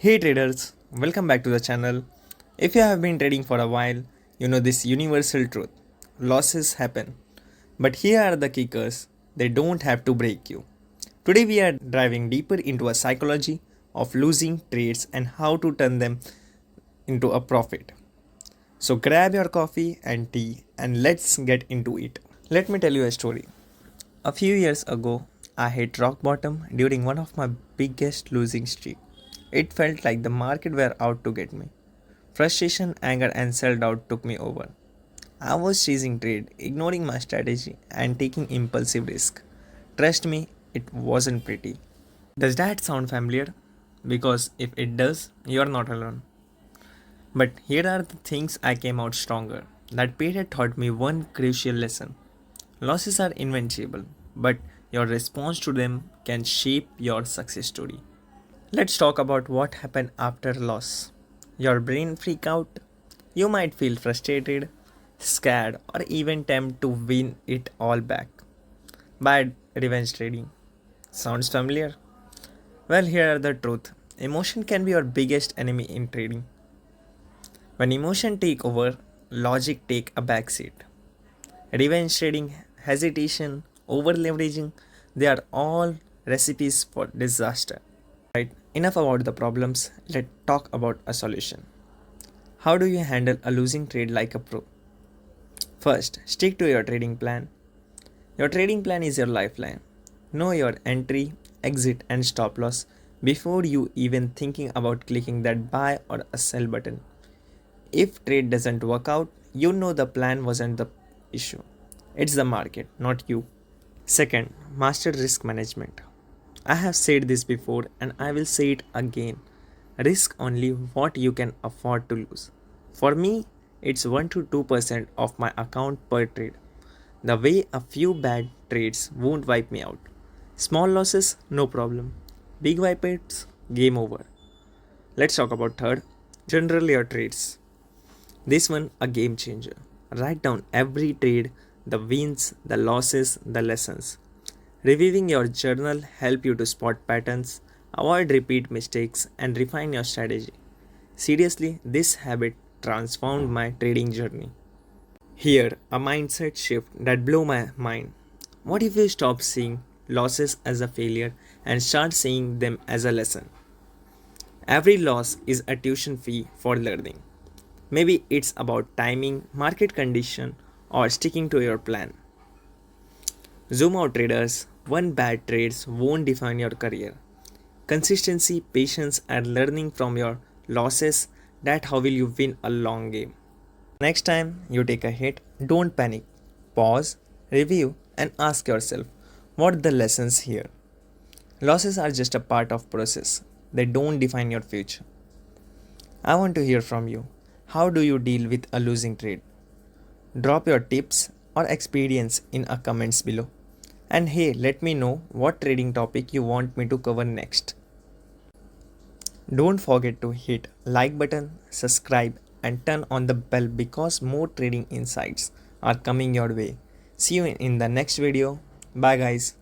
Hey traders, welcome back to the channel. If you have been trading for a while, you know this universal truth. Losses happen. But here are the kickers. They don't have to break you. Today we are diving deeper into a psychology of losing trades and how to turn them into a profit. So grab your coffee and tea and let's get into it. Let me tell you a story. A few years ago, I hit rock bottom during one of my biggest losing streak. It felt like the market were out to get me. Frustration, anger, and self doubt took me over. I was chasing trade, ignoring my strategy, and taking impulsive risk. Trust me, it wasn't pretty. Does that sound familiar? Because if it does, you're not alone. But here are the things I came out stronger. That period taught me one crucial lesson. Losses are invincible, but your response to them can shape your success story. Let's talk about what happened after loss. Your brain freak out. You might feel frustrated, scared, or even tempted to win it all back. Bad revenge trading. Sounds familiar? Well, here are the truth. Emotion can be your biggest enemy in trading. When emotion take over, logic take a backseat. Revenge trading, hesitation, over leveraging, they are all recipes for disaster. Right, enough about the problems. Let's talk about a solution. How do you handle a losing trade like a pro? First, stick to your trading plan. Your trading plan is your lifeline. Know your entry, exit, and stop loss before you even thinking about clicking that buy or a sell button. If trade doesn't work out, you know the plan wasn't the issue. It's the market, not you. Second, master risk management. I have said this before and I will say it again. Risk only what you can afford to lose. For me, it's 1 to 2% of my account per trade. The way a few bad trades won't wipe me out. Small losses, no problem. Big wipes, game over. Let's talk about third, general your trades. This one a game changer. Write down every trade, the wins, the losses, the lessons. Reviewing your journal help you to spot patterns, avoid repeat mistakes, and refine your strategy. Seriously, this habit transformed my trading journey. Here, a mindset shift that blew my mind. What if you stop seeing losses as a failure and start seeing them as a lesson? Every loss is a tuition fee for learning. Maybe it's about timing, market condition, or sticking to your plan. Zoom out traders, one bad trades won't define your career. Consistency, patience, and learning from your losses, that's how will you win a long game. Next time you take a hit, don't panic. Pause, review, and ask yourself, what are the lessons here? Losses are just a part of process. They don't define your future. I want to hear from you. How do you deal with a losing trade? Drop your tips or experience in a comments below. And hey, let me know what trading topic you want me to cover next. Don't forget to hit like button, subscribe and turn on the bell because more trading insights are coming your way. See you in the next video. Bye guys.